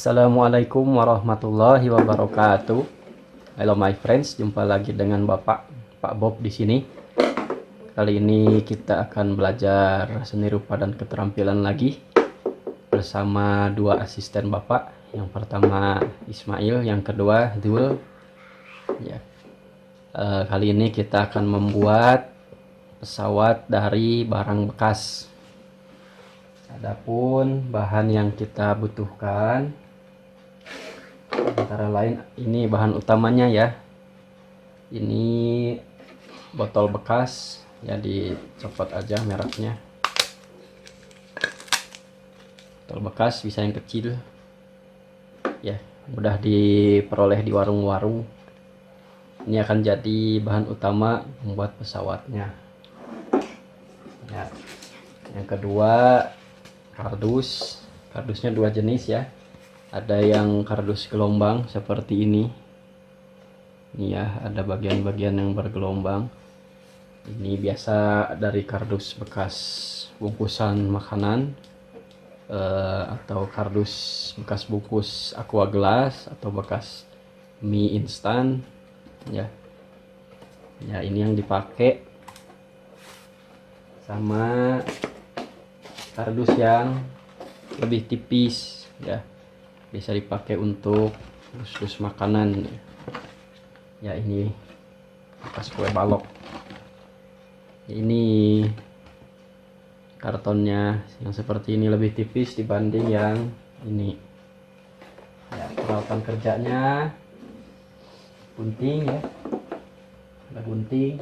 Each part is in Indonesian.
Assalamualaikum warahmatullahi wabarakatuh. Hello my friends, jumpa lagi dengan Pak Bob di sini. Kali ini kita akan belajar seni rupa dan keterampilan lagi bersama dua asisten Bapak. Yang pertama Ismail, yang kedua Dul. Ya. Kali ini kita akan membuat pesawat dari barang bekas. Adapun bahan yang kita butuhkan antara lain, ini bahan utamanya ya. Ini botol bekas, ya dicopot aja mereknya. Botol bekas bisa yang kecil. Ya, mudah diperoleh di warung-warung. Ini akan jadi bahan utama membuat pesawatnya. Ya. Yang kedua, kardus. Kardusnya dua jenis ya. Ada yang kardus gelombang seperti ini. Ini ya, ada bagian-bagian yang bergelombang. Ini biasa dari kardus bekas bungkusan makanan, atau kardus bekas bungkus aqua gelas, atau bekas mie instan ya. Ya, ini yang dipakai. Sama kardus yang lebih tipis ya, bisa dipakai untuk dus-dus makanan ya. Ini bekas kue balok. Ini kartonnya yang seperti ini lebih tipis dibanding yang ini ya. Peralatan kerjanya gunting ya, ada gunting,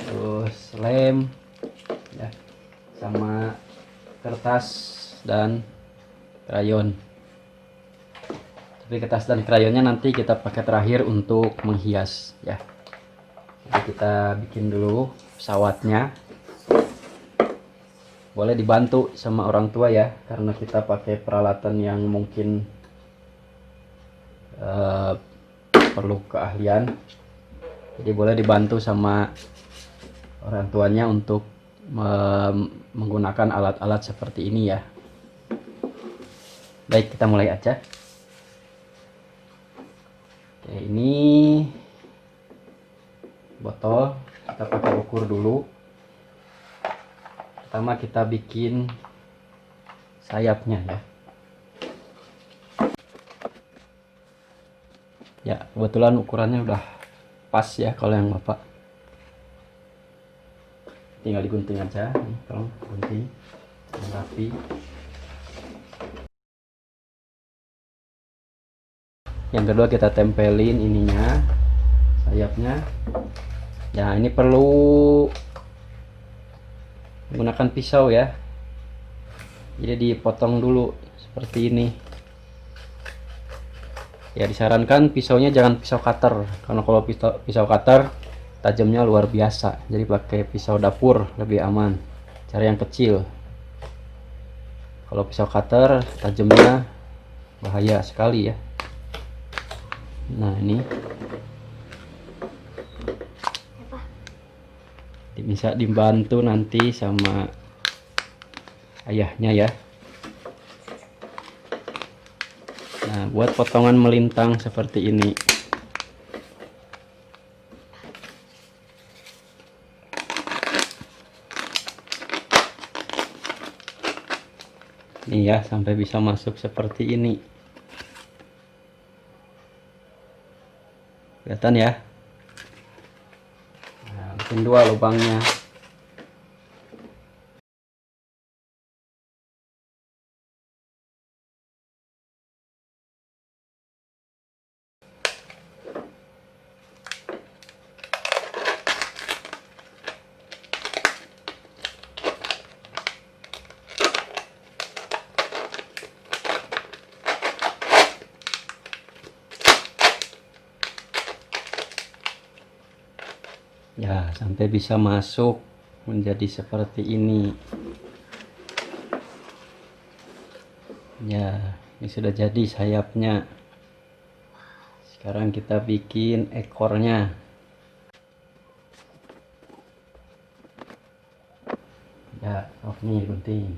terus lem ya, sama kertas dan krayon. Tapi kertas dan krayonnya nanti kita pakai terakhir untuk menghias ya. Jadi kita bikin dulu pesawatnya. Boleh dibantu sama orang tua ya, karena kita pakai peralatan yang mungkin perlu keahlian. Jadi boleh dibantu sama orang tuanya untuk menggunakan alat-alat seperti ini ya. Baik, kita mulai aja. Oke, ini botol, kita pakai ukur dulu. Pertama kita bikin sayapnya ya. Ya, kebetulan ukurannya udah pas ya kalau yang Bapak. Tinggal digunting aja, nih, tolong gunting yang rapi. Yang kedua kita tempelin ininya, sayapnya. Ya, ini perlu menggunakan pisau ya. Jadi dipotong dulu seperti ini. Ya, disarankan pisaunya jangan pisau cutter, karena kalau pisau cutter tajamnya luar biasa. Jadi pakai pisau dapur lebih aman. Cari yang kecil. Kalau pisau cutter tajamnya bahaya sekali ya. Nah, ini bisa dibantu nanti sama ayahnya ya. Nah, buat potongan melintang seperti ini. Nih ya, sampai bisa masuk seperti ini. Kelihatan ya? Nah, bikin dua lubangnya. Ya, sampai bisa masuk menjadi seperti ini. Ya, ini sudah jadi sayapnya. Sekarang kita bikin ekornya. Ya, nih gunting.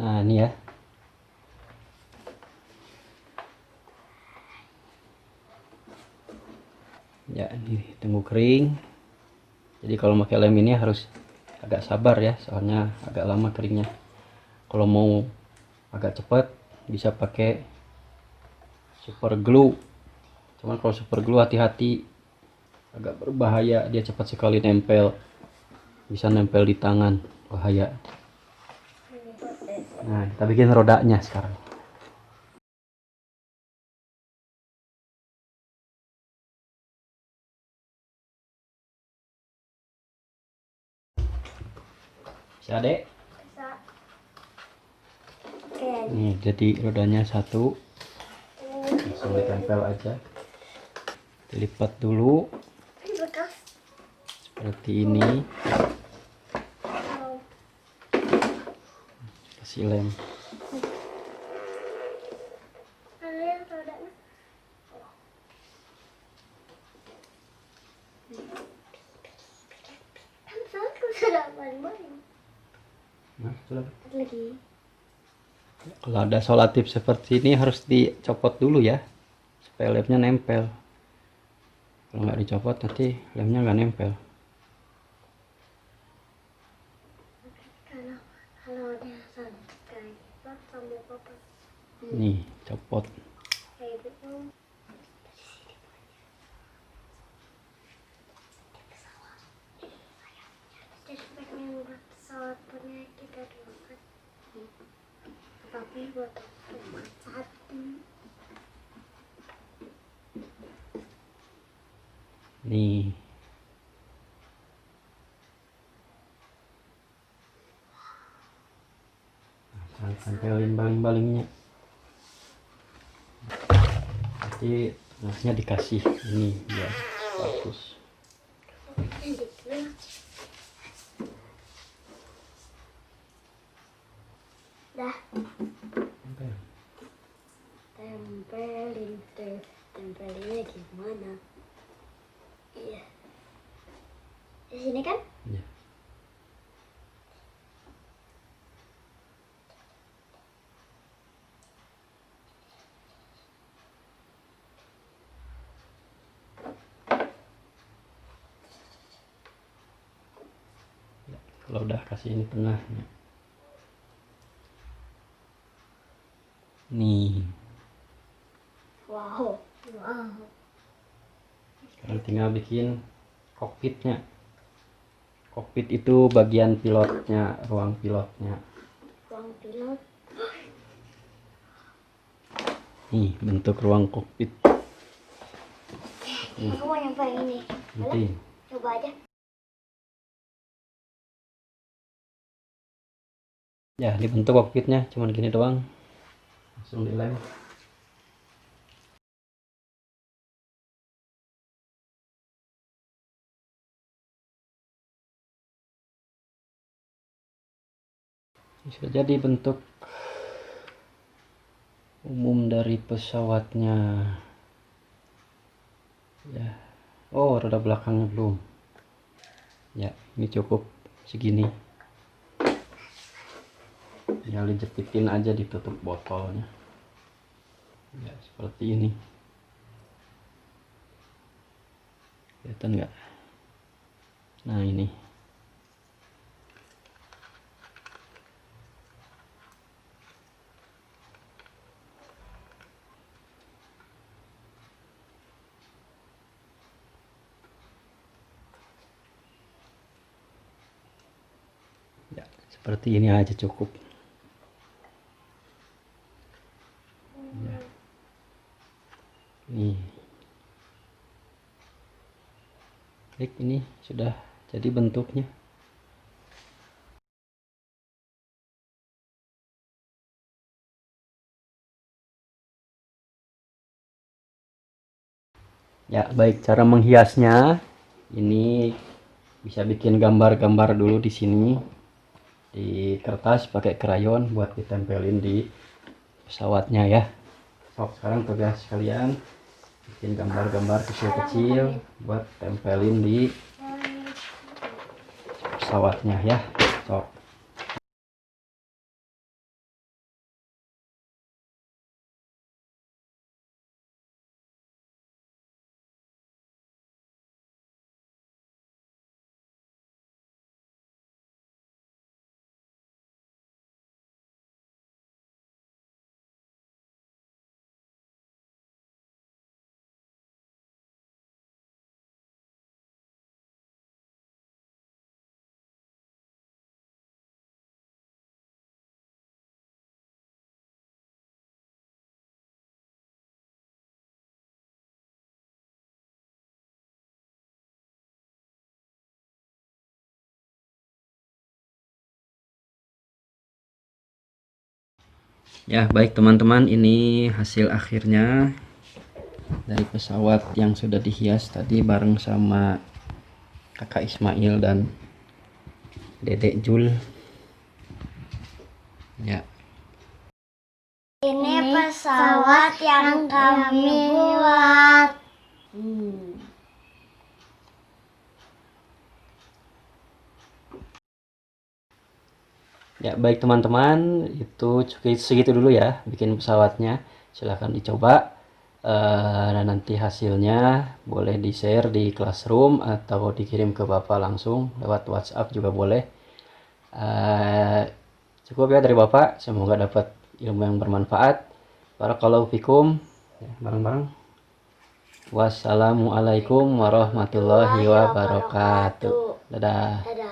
Nah ini ya. Ya ini tunggu kering. Jadi kalau pakai lem ini harus agak sabar ya, soalnya agak lama keringnya. Kalau mau agak cepat bisa pakai super glue. Cuman kalau super glue hati-hati, agak berbahaya, dia cepat sekali nempel. Bisa nempel di tangan, bahaya. Nah, kita bikin rodanya sekarang. Bisa, Dek? Bisa. Oke. Nih, jadi rodanya satu. Langsung ditempel aja. Dilipat dulu Ini bekas. seperti ini. Oh. Kasih lem. Ada yang rodanya. Kan satu sudah main-main. Nah, sudah. Lagi. Kalau ada solatif seperti ini harus dicopot dulu ya, supaya lemnya nempel. Kalau nggak dicopot nanti lemnya nggak nempel. Kalau dia kayak gitu sambil potong. Nih, copot. Kayak gitu. Jadi yang buat pesawat punya kita dulu kan. Tapi buat rumah satu. Nih. Nah, tempelin baling-balingnya. Nanti tengahnya dikasih ini biar bagus. Dah. Tempel. Tempelinnya gimana? Iya. Di sini kan? Ya. Kalau udah kasih ini tengahnya. Nih. Wow. Sekarang tinggal bikin kokpitnya. Kokpit itu bagian pilotnya, ruang pilotnya. Ruang pilot. Nih, bentuk ruang kokpit. Aku mau nyobain ini. Nanti. Coba aja. Ya, dibentuk kokpitnya cuman gini doang. Langsung dilem. Bisa jadi bentuk umum dari pesawatnya. Ya. Oh, roda belakangnya belum. Ya, ini cukup segini. Tinggal dijepitin aja, ditutup botolnya. Ya, seperti ini. Kelihatan nggak? Nah, ini. Ya, seperti ini aja cukup. Ya. Nih. Klik, ini sudah jadi bentuknya. Ya, baik, cara menghiasnya ini bisa bikin gambar-gambar dulu di sini di kertas pakai krayon buat ditempelin di pesawatnya ya. So, sekarang tugas kalian bikin gambar-gambar kecil-kecil buat tempelin di pesawatnya ya. So, Ya, baik teman-teman, ini hasil akhirnya dari pesawat yang sudah dihias tadi bareng sama kakak Ismail dan dedek Jul. Ya, Ini pesawat yang kami buat. ya baik teman-teman, itu cukup segitu dulu ya bikin pesawatnya. Silahkan dicoba. Dan nanti hasilnya boleh di share di Classroom atau dikirim ke Bapak langsung lewat WhatsApp juga boleh. Cukup ya dari Bapak, semoga dapat ilmu yang bermanfaat. Barakallahu fikum. Ya, bareng-bareng. Wassalamualaikum warahmatullahi wabarakatuh. Dadah. Dadah.